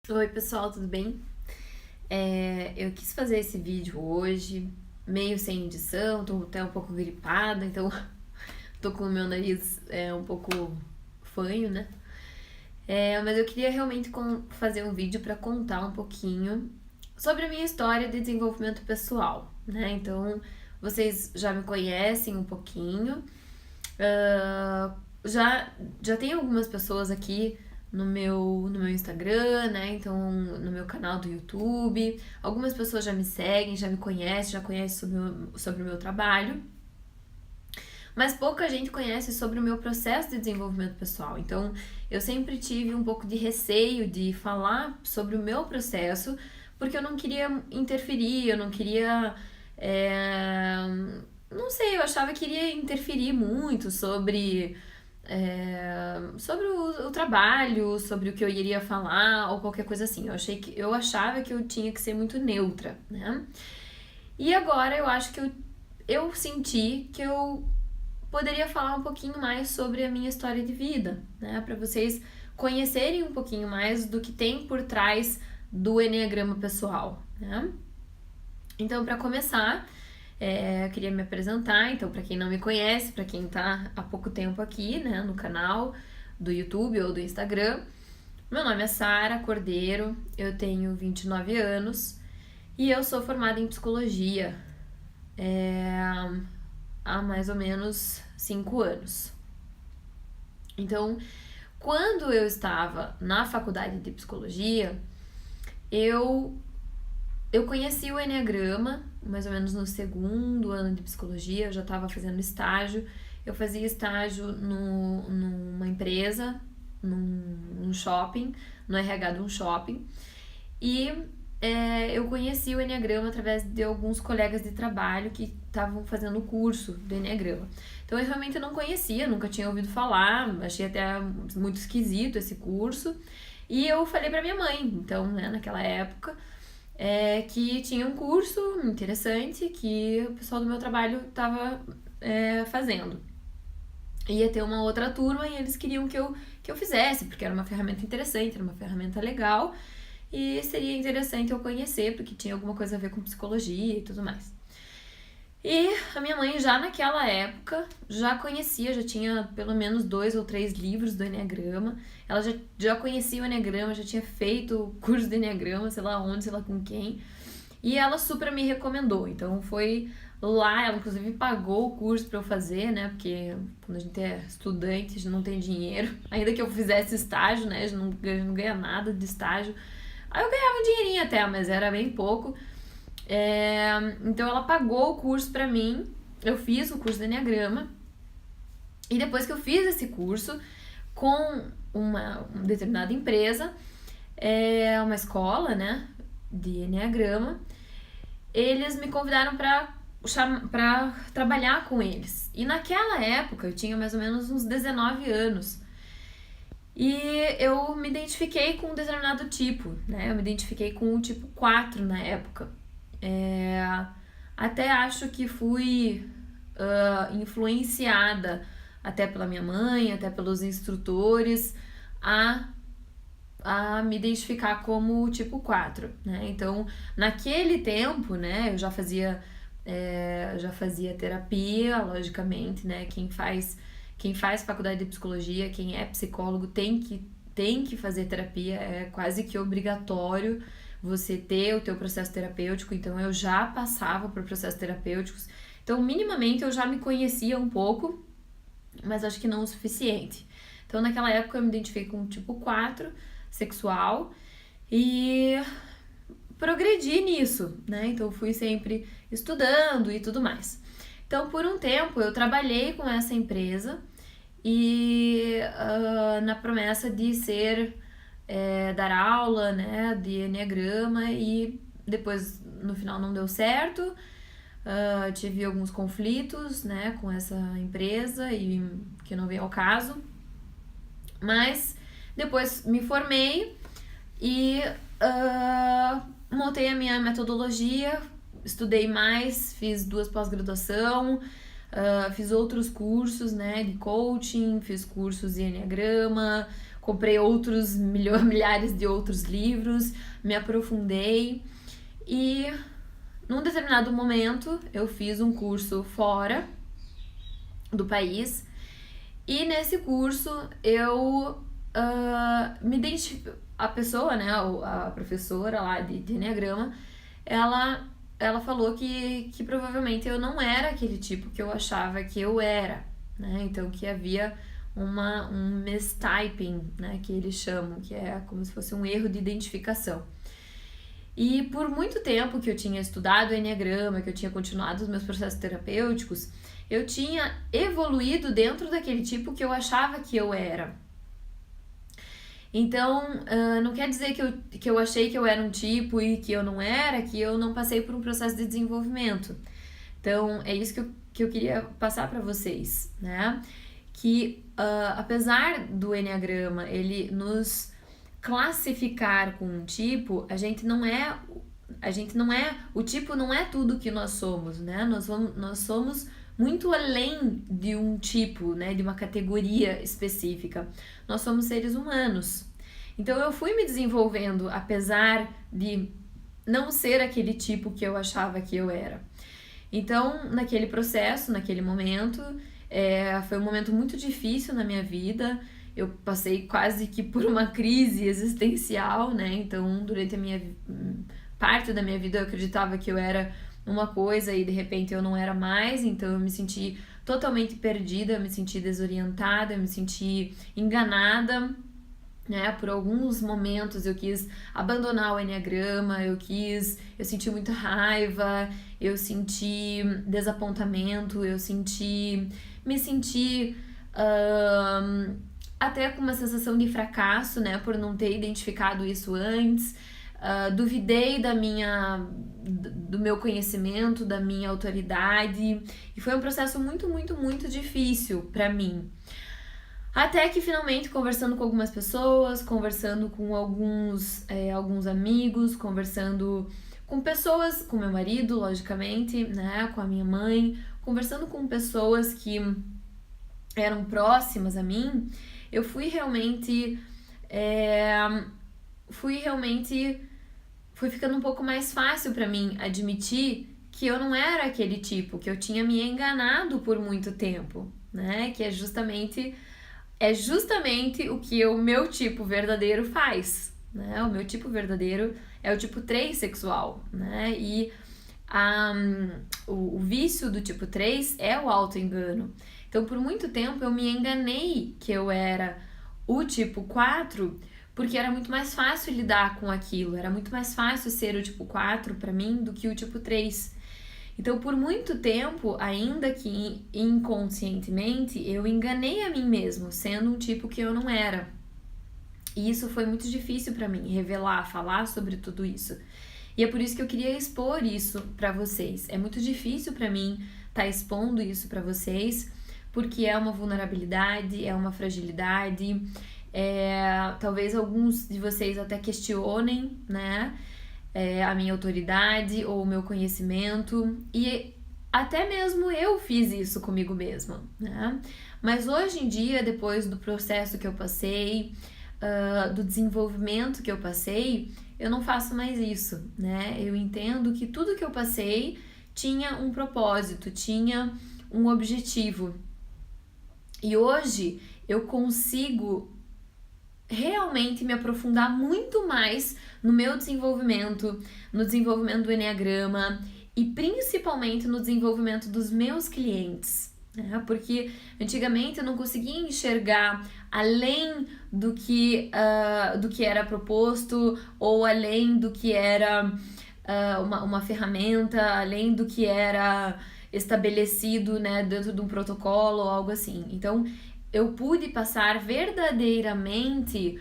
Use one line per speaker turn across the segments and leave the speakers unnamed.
Oi, pessoal, tudo bem? Eu quis fazer esse vídeo hoje, meio sem edição, tô até um pouco gripada, então tô com o meu nariz um pouco fanho, né? Mas eu queria realmente fazer um vídeo para contar um pouquinho sobre a minha história de desenvolvimento pessoal, né? Então, vocês já me conhecem um pouquinho, ah, já, já tem algumas pessoas aqui no meu Instagram, né? Então, no meu canal do YouTube. Algumas pessoas já me seguem, já me conhecem, já conhecem sobre o meu trabalho. Mas pouca gente conhece sobre o meu processo de desenvolvimento pessoal. Então, eu sempre tive um pouco de receio de falar sobre o meu processo, porque eu não queria interferir, eu não queria. é, Não sei, eu achava que iria interferir muito sobre o trabalho, sobre o que eu iria falar ou qualquer coisa assim. Eu achava que eu tinha que ser muito neutra, né? E agora eu acho que eu senti que eu poderia falar um pouquinho mais sobre a minha história de vida, né? Para vocês conhecerem um pouquinho mais do que tem por trás do enneagrama pessoal, né? Então, para começar, eu queria me apresentar. Então, para quem não me conhece, para quem tá há pouco tempo aqui, né, no canal do YouTube ou do Instagram, meu nome é Sara Cordeiro, eu tenho 29 anos e eu sou formada em psicologia é, há mais ou menos 5 anos. Então, quando eu estava na faculdade de psicologia, eu eu conheci o Enneagrama, mais ou menos no segundo ano de psicologia, eu já estava fazendo estágio. Eu fazia estágio numa empresa, num shopping, no RH de um shopping. E eu conheci o Enneagrama através de alguns colegas de trabalho que estavam fazendo o curso do Enneagrama. Então eu realmente não conhecia, nunca tinha ouvido falar, achei até muito esquisito esse curso. E eu falei para minha mãe, então, né, naquela época, que tinha um curso interessante que o pessoal do meu trabalho estava fazendo. Ia ter uma outra turma e eles queriam que eu fizesse, porque era uma ferramenta interessante, era uma ferramenta legal e seria interessante eu conhecer, porque tinha alguma coisa a ver com psicologia e tudo mais. E a minha mãe já naquela época já conhecia, já tinha pelo menos 2 ou 3 livros do Enneagrama. Ela já conhecia o Enneagrama, já tinha feito o curso do Enneagrama, sei lá onde, sei lá com quem. E ela super me recomendou. Então foi lá, ela inclusive pagou o curso pra eu fazer, né? Porque quando a gente é estudante, a gente não tem dinheiro. Ainda que eu fizesse estágio, né? A gente não ganha nada de estágio. Aí eu ganhava um dinheirinho até, mas era bem pouco. Então ela pagou o curso pra mim, eu fiz o curso de Enneagrama, e depois que eu fiz esse curso com uma determinada empresa, uma escola, né, de Enneagrama, eles me convidaram pra trabalhar com eles. E naquela época eu tinha mais ou menos uns 19 anos. E eu me identifiquei com um determinado tipo, né? Eu me identifiquei com o tipo 4 na época. É, Até acho que fui influenciada até pela minha mãe, até pelos instrutores, a, a me identificar como tipo 4, né? Então, naquele tempo, né, eu já fazia terapia, logicamente, né? Quem faz faculdade de psicologia, quem é psicólogo tem que fazer terapia, é quase que obrigatório você ter o teu processo terapêutico. Então eu já passava por processos terapêuticos. Então, minimamente eu já me conhecia um pouco, mas acho que não o suficiente. Então, naquela época eu me identifiquei com o tipo 4 sexual e progredi nisso, né? Então, fui sempre estudando e tudo mais. Então, por um tempo eu trabalhei com essa empresa e na promessa de dar aula, né, de enneagrama, e depois no final não deu certo. Tive alguns conflitos, né, com essa empresa e que não veio ao caso, mas depois me formei e montei a minha metodologia, estudei mais, fiz 2 pós-graduação, fiz outros cursos, né, de coaching, fiz cursos de enneagrama, comprei outros milhares de outros livros, me aprofundei e num determinado momento eu fiz um curso fora do país e nesse curso eu me identifiquei, a pessoa, né, a professora lá de Enneagrama, ela falou que provavelmente eu não era aquele tipo que eu achava que eu era, né? Então que havia um mistyping, né, que eles chamam, que é como se fosse um erro de identificação. E por muito tempo que eu tinha estudado Enneagrama, que eu tinha continuado os meus processos terapêuticos, eu tinha evoluído dentro daquele tipo que eu achava que eu era. Então, não quer dizer que eu achei que eu era um tipo e que eu não era, que eu não passei por um processo de desenvolvimento. Então, é isso que eu queria passar para vocês, né? Que apesar do Enneagrama ele nos classificar com um tipo, o tipo não é tudo que nós somos, né? Nós somos muito além de um tipo, né? De uma categoria específica. Nós somos seres humanos. Então eu fui me desenvolvendo apesar de não ser aquele tipo que eu achava que eu era. Então, naquele processo, naquele momento, foi um momento muito difícil na minha vida. Eu passei quase que por uma crise existencial, né? Então, durante a minha parte da minha vida, eu acreditava que eu era uma coisa e de repente eu não era mais. Então, eu me senti totalmente perdida, eu me senti desorientada, eu me senti enganada, né? Por alguns momentos eu quis abandonar o Enneagrama, eu senti muita raiva, eu senti desapontamento, me senti até com uma sensação de fracasso, né? Por não ter identificado isso antes, duvidei do meu conhecimento, da minha autoridade, e foi um processo muito, muito, muito difícil para mim. Até que finalmente, conversando com algumas pessoas, conversando com alguns amigos, conversando com pessoas, com meu marido, logicamente, né, com a minha mãe, conversando com pessoas que eram próximas a mim, eu fui ficando um pouco mais fácil para mim admitir que eu não era aquele tipo, que eu tinha me enganado por muito tempo, né, que é justamente o que o meu tipo verdadeiro faz, né? O meu tipo verdadeiro é o tipo 3 sexual, né? E o vício do tipo 3 é o autoengano. Então, por muito tempo, eu me enganei que eu era o tipo 4, porque era muito mais fácil lidar com aquilo, era muito mais fácil ser o tipo 4 para mim do que o tipo 3. Então, por muito tempo, ainda que inconscientemente, eu enganei a mim mesmo, sendo um tipo que eu não era. E isso foi muito difícil para mim, revelar, falar sobre tudo isso. E é por isso que eu queria expor isso para vocês. É muito difícil para mim estar expondo isso para vocês, porque é uma vulnerabilidade, é uma fragilidade. Talvez alguns de vocês até questionem, né? A minha autoridade ou o meu conhecimento, e até mesmo eu fiz isso comigo mesma, né? Mas hoje em dia, depois do processo que eu passei, do desenvolvimento que eu passei, eu não faço mais isso, né? Eu entendo que tudo que eu passei tinha um propósito, tinha um objetivo. E hoje eu consigo realmente me aprofundar muito mais no meu desenvolvimento, no desenvolvimento do Enneagrama e principalmente no desenvolvimento dos meus clientes, né? Porque antigamente eu não conseguia enxergar além do que era proposto ou além do que era uma ferramenta, além do que era estabelecido, né, dentro de um protocolo ou algo assim. Então, eu pude passar verdadeiramente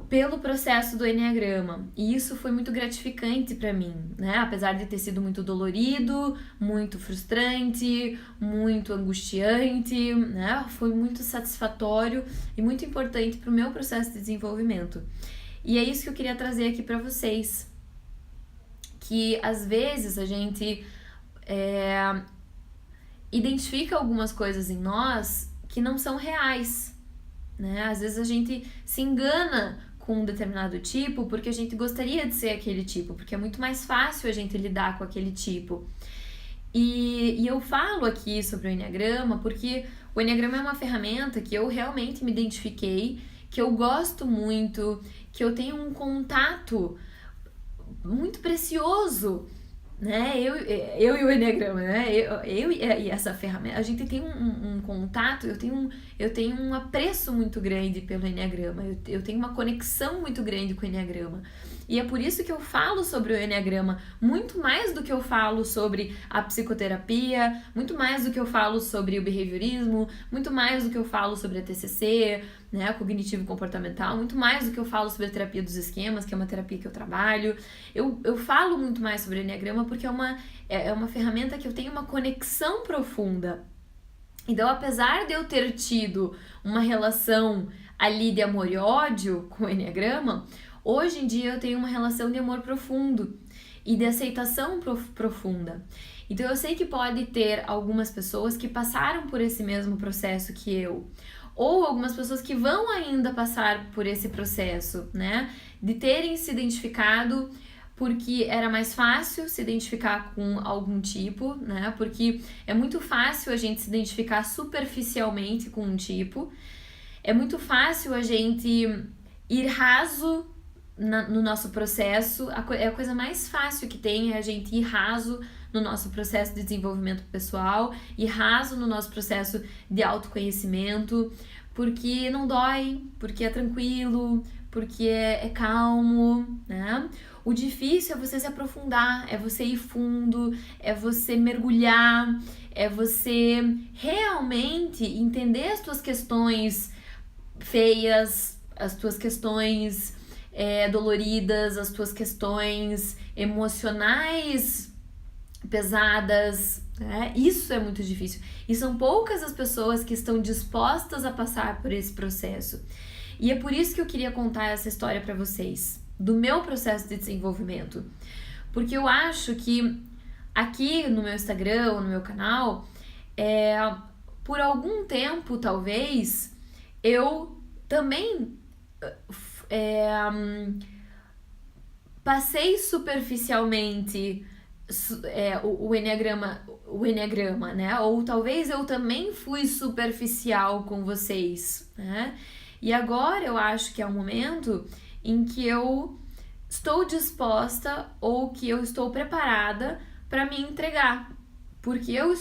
pelo processo do Enneagrama, e isso foi muito gratificante para mim, né? Apesar de ter sido muito dolorido, muito frustrante, muito angustiante, né? Foi muito satisfatório e muito importante para o meu processo de desenvolvimento. E é isso que eu queria trazer aqui para vocês, que às vezes a gente identifica algumas coisas em nós que não são reais, né? Às vezes a gente se engana com um determinado tipo porque a gente gostaria de ser aquele tipo, porque é muito mais fácil a gente lidar com aquele tipo. E eu falo aqui sobre o Enneagrama porque o Enneagrama é uma ferramenta que eu realmente me identifiquei, que eu gosto muito, que eu tenho um contato muito precioso, né? Eu e o Enneagrama, né? Eu e essa ferramenta, a gente tem um contato, eu tenho um apreço muito grande pelo Enneagrama, eu tenho uma conexão muito grande com o Enneagrama. E é por isso que eu falo sobre o Enneagrama muito mais do que eu falo sobre a psicoterapia, muito mais do que eu falo sobre o behaviorismo, muito mais do que eu falo sobre a TCC, né, cognitivo-comportamental, muito mais do que eu falo sobre a terapia dos esquemas, que é uma terapia que eu trabalho. Eu falo muito mais sobre o Enneagrama porque é uma ferramenta que eu tenho uma conexão profunda. Então, apesar de eu ter tido uma relação ali de amor e ódio com o Enneagrama, hoje em dia eu tenho uma relação de amor profundo e de aceitação profunda. Então eu sei que pode ter algumas pessoas que passaram por esse mesmo processo que eu, ou algumas pessoas que vão ainda passar por esse processo, né? De terem se identificado porque era mais fácil se identificar com algum tipo, né? Porque é muito fácil a gente se identificar superficialmente com um tipo, é muito fácil a gente ir raso no nosso processo. É a coisa mais fácil que tem, é a gente ir raso no nosso processo de desenvolvimento pessoal e raso no nosso processo de autoconhecimento, porque não dói, porque é tranquilo, porque é calmo, né? O difícil é você se aprofundar, é você ir fundo, é você mergulhar, é você realmente entender as tuas questões feias, as tuas questões doloridas, as tuas questões emocionais pesadas, né? Isso é muito difícil. E são poucas as pessoas que estão dispostas a passar por esse processo. E é por isso que eu queria contar essa história para vocês, do meu processo de desenvolvimento. Porque eu acho que aqui no meu Instagram, no meu canal, por algum tempo, talvez, eu também passei superficialmente o Enneagrama, né? Ou talvez eu também fui superficial com vocês, né? E agora eu acho que é um momento em que eu estou disposta ou que eu estou preparada para me entregar, porque eu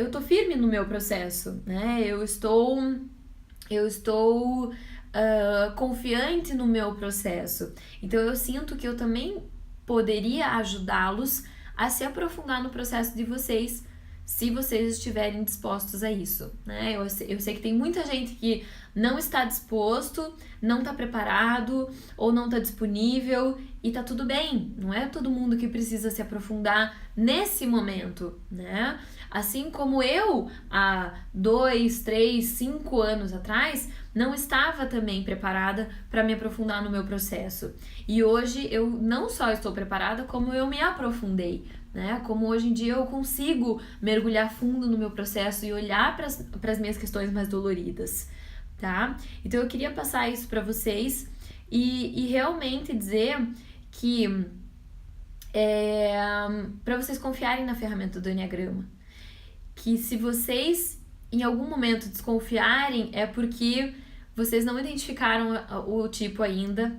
tô firme no meu processo, né? Eu estou confiante no meu processo. Então eu sinto que eu também poderia ajudá-los a se aprofundar no processo de vocês, se vocês estiverem dispostos a isso, né? Eu sei que tem muita gente que não está disposto, não está preparado ou não está disponível, e tá tudo bem, não é todo mundo que precisa se aprofundar nesse momento, né? Assim como eu, há 2, 3, 5 anos atrás, não estava também preparada para me aprofundar no meu processo. E hoje eu não só estou preparada, como eu me aprofundei, né? Como hoje em dia eu consigo mergulhar fundo no meu processo e olhar para as minhas questões mais doloridas, tá? Então eu queria passar isso para vocês e realmente dizer que para vocês confiarem na ferramenta do Enneagrama, que se vocês em algum momento desconfiarem é porque vocês não identificaram o tipo ainda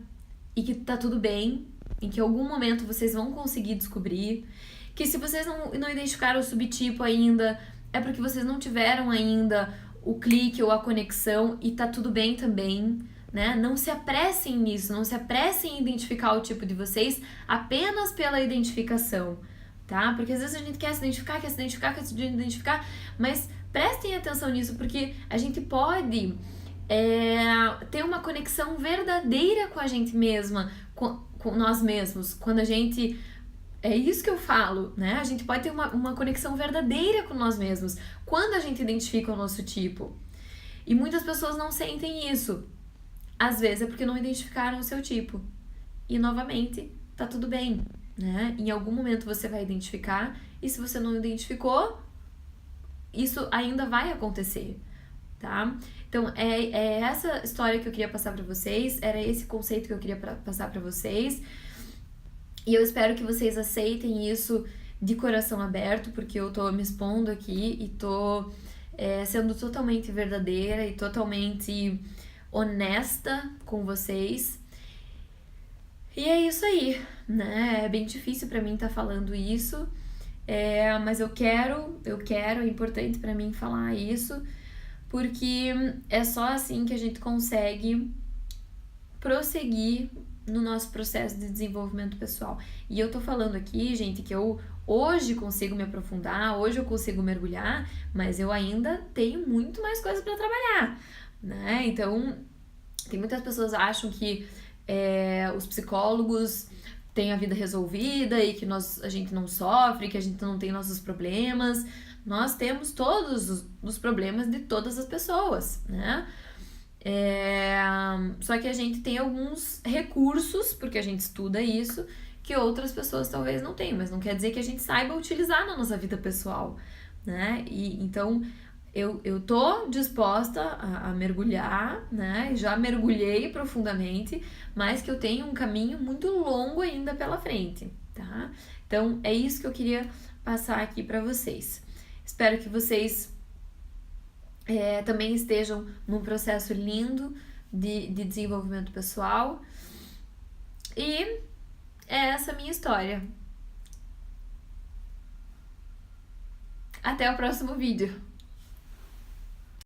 e que tá tudo bem, em que em algum momento vocês vão conseguir descobrir, que se vocês não identificaram o subtipo ainda é porque vocês não tiveram ainda o clique ou a conexão e tá tudo bem também, né? Não se apressem nisso, não se apressem em identificar o tipo de vocês apenas pela identificação, tá? Porque às vezes a gente quer se identificar, mas prestem atenção nisso, porque a gente pode ter uma conexão verdadeira com a gente mesma, com nós mesmos, quando a gente... É isso que eu falo, né? A gente pode ter uma conexão verdadeira com nós mesmos quando a gente identifica o nosso tipo. E muitas pessoas não sentem isso. Às vezes é porque não identificaram o seu tipo. E, novamente, tá tudo bem, né? Em algum momento você vai identificar, e se você não identificou, isso ainda vai acontecer, tá? Então, é essa história que eu queria passar pra vocês, era esse conceito que eu queria passar pra vocês. E eu espero que vocês aceitem isso de coração aberto, porque eu tô me expondo aqui e tô sendo totalmente verdadeira e totalmente honesta com vocês. E é isso aí, né? É bem difícil pra mim estar falando isso, mas eu quero, é importante pra mim falar isso, porque é só assim que a gente consegue prosseguir no nosso processo de desenvolvimento pessoal. E eu tô falando aqui, gente, que eu hoje consigo me aprofundar, hoje eu consigo mergulhar, mas eu ainda tenho muito mais coisas para trabalhar, né? Então, tem muitas pessoas que acham que os psicólogos têm a vida resolvida e que a gente não sofre, que a gente não tem nossos problemas. Nós temos todos os problemas de todas as pessoas, né? Só que a gente tem alguns recursos, porque a gente estuda isso, que outras pessoas talvez não tenham, mas não quer dizer que a gente saiba utilizar na nossa vida pessoal, né? E então eu tô disposta a mergulhar, né? Já mergulhei profundamente, mas que eu tenho um caminho muito longo ainda pela frente, tá? Então é isso que eu queria passar aqui para vocês. Espero que vocês também estejam num processo lindo de desenvolvimento pessoal. E é essa a minha história. Até o próximo vídeo.